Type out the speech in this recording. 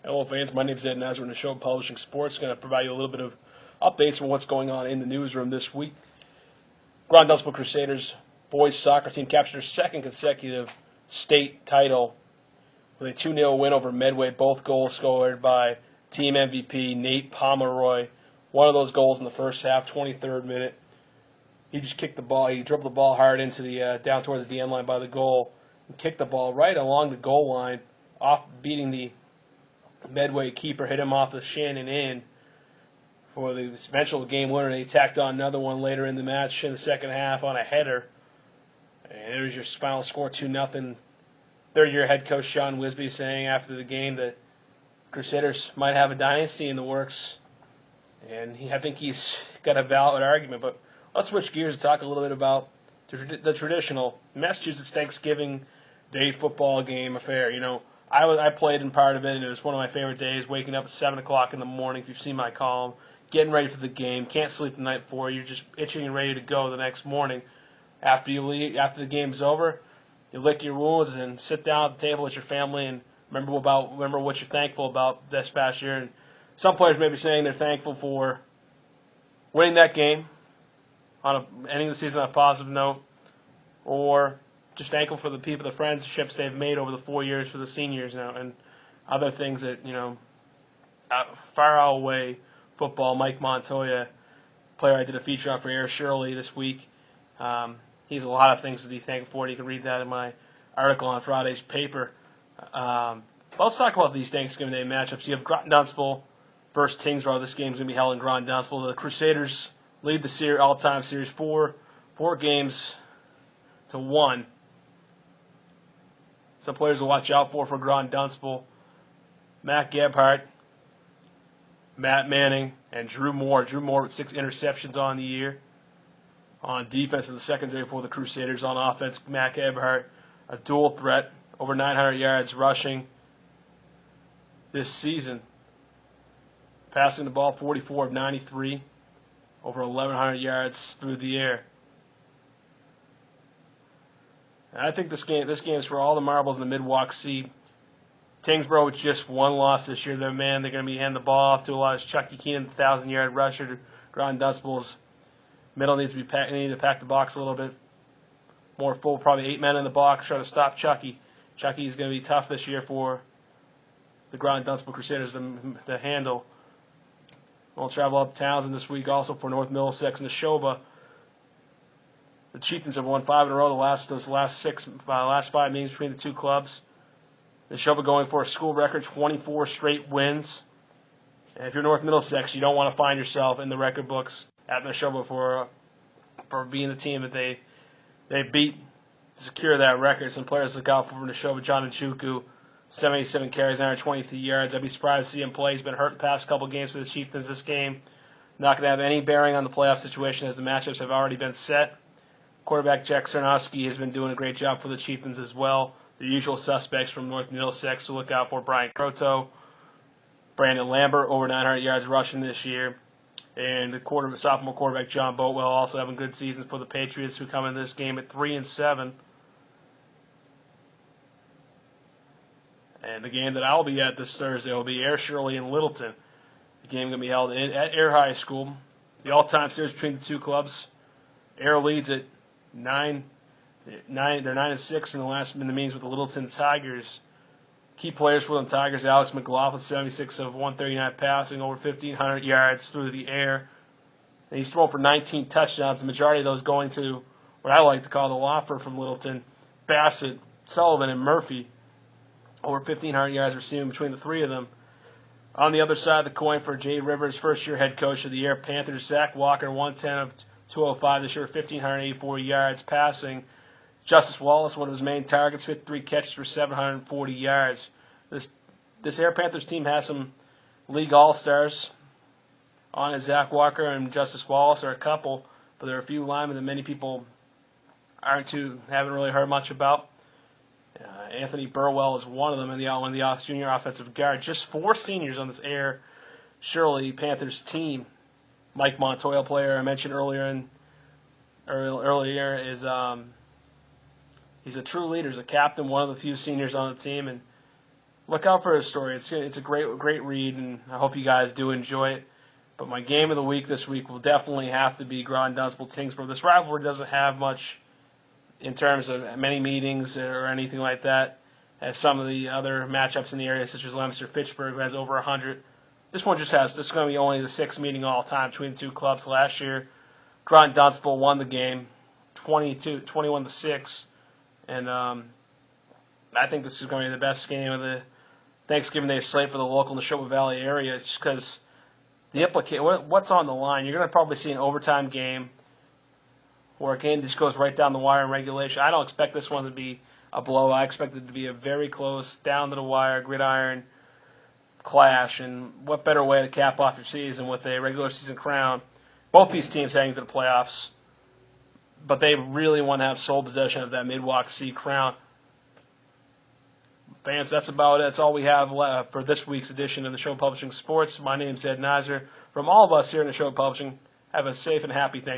Hello, fans. My name is Ed Nazar, and the show Publishing Sports. Going to provide you a little bit of updates on what's going on in the newsroom this week. Grand Dunstable Crusaders boys soccer team captured their second consecutive state title with a 2-0 win over Medway. Both goals scored by team MVP Nate Pomeroy. One of those goals in the first half, 23rd minute. He just kicked the ball. He dribbled the ball hard into the down towards the end line by the goal and kicked the ball right along the goal line, off beating the Medway keeper, hit him off the shin and in for the eventual game winner. They tacked on another one later in the match in the second half on a header. And there's your final score, 2-0. Third-year head coach Sean Wisby saying after the game that Crusaders might have a dynasty in the works. And I think he's got a valid argument. But let's switch gears and talk a little bit about the traditional Massachusetts Thanksgiving Day football game affair. You know, I played in part of it, and it was one of my favorite days, waking up at 7 o'clock in the morning, if you've seen my column, getting ready for the game, can't sleep the night before, you're just itching and ready to go the next morning. After the game's over, you lick your wounds and sit down at the table with your family and remember what you're thankful about this past year. And some players may be saying they're thankful for winning that game, ending the season on a positive note, or just thankful for the people, the friendships they've made over the 4 years for the seniors now, and other things that, far away football. Mike Montoya, player I did a feature on for Air Shirley this week. He's a lot of things to be thankful for. You can read that in my article on Friday's paper. But let's talk about these Thanksgiving Day matchups. You have Grand Dunstable versus Tingsboro. This game's going to be held in Grand Dunstable. The Crusaders lead the all-time series 4 games to 1. Some players to watch out for Grand Dunstable: Matt Gebhardt, Matt Manning, and Drew Moore. Drew Moore with 6 interceptions on the year. On defense in the secondary for the Crusaders. On offense, Matt Gebhardt, a dual threat, over 900 yards rushing this season. Passing the ball, 44 of 93, over 1,100 yards through the air. And I think this game is for all the marbles in the Mid-Walk-C. Tingsboro with just one loss this year. They're going to be handing the ball off to a lot of Chucky Keenan, the 1,000-yard rusher. Grand Dunstable's middle needs to be need to pack the box a little bit more full. Probably 8 men in the box trying to stop Chucky. Chucky's going to be tough this year for the Grand Dunstable Crusaders to handle. We'll travel up to Townsend this week also for North Middlesex and Neshoba. The Chieftains have won 5 in a row. The last 5 meetings between the two clubs. Neshoba going for a school record, 24 straight wins. And if you're North Middlesex, you don't want to find yourself in the record books at Neshoba for being the team that they beat to secure that record. Some players to look out for Neshoba: John Nchuku, 77 carries, 123 yards. I'd be surprised to see him play. He's been hurt the past couple games for the Chieftains. This game not going to have any bearing on the playoff situation as the matchups have already been set. Quarterback Jack Cernowski has been doing a great job for the Chieftains as well. The usual suspects from North Middlesex to look out for: Brian Croto, Brandon Lambert, over 900 yards rushing this year, and the sophomore quarterback John Boatwell also having good seasons for the Patriots, who come in this game at 3-7. And the game that I'll be at this Thursday will be Air Shirley and Littleton. The game going to be held at Air High School. The all-time series between the two clubs. Air leads at 9. They're 9-6 in the meetings with the Littleton Tigers. Key players for the Tigers: Alex McLaughlin, 76 of 139 passing, over 1,500 yards through the air. And he's thrown for 19 touchdowns, the majority of those going to what I like to call the Loffer from Littleton: Bassett, Sullivan, and Murphy. Over 1,500 yards receiving between the three of them. On the other side of the coin for Jay Rivers, first-year head coach of the Air Panthers, Zach Walker, 110 of 205 this year, 1,584 yards passing. Justice Wallace, one of his main targets, 53 catches for 740 yards. This Air Panthers team has some league all-stars on it. Zach Walker and Justice Wallace are a couple, but there are a few linemen that many people haven't really heard much about. Anthony Burwell is one of them, and one of the junior offensive guard. Just 4 seniors on this Air Shirley Panthers team. Mike Montoya, player I mentioned earlier, is he's a true leader. He's a captain, one of the few seniors on the team, and look out for his story. It's a great read, and I hope you guys do enjoy it. But my game of the week this week will definitely have to be Grand Dunstable Tingsboro. This rivalry doesn't have much in terms of many meetings or anything like that, as some of the other matchups in the area, such as Leominster Fitchburg, who has over 100. This is going to be only the sixth meeting all time between the two clubs. Last year, Grand Dunstable won the game 21-6, and I think this is going to be the best game of the Thanksgiving Day slate for the local Neshoba Valley area, just because what's on the line. You're going to probably see an overtime game where a game just goes right down the wire in regulation. I don't expect this one to be a blow. I expect it to be a very close, down to the wire, gridiron clash. And what better way to cap off your season with a regular season crown? Both these teams heading to the playoffs, but they really want to have sole possession of that Midwalk C crown. Fans, that's about it. That's all we have for this week's edition of Neshoba Publishing Sports. My name's Ed Nizer. From all of us here in Neshoba Publishing, have a safe and happy Thanksgiving.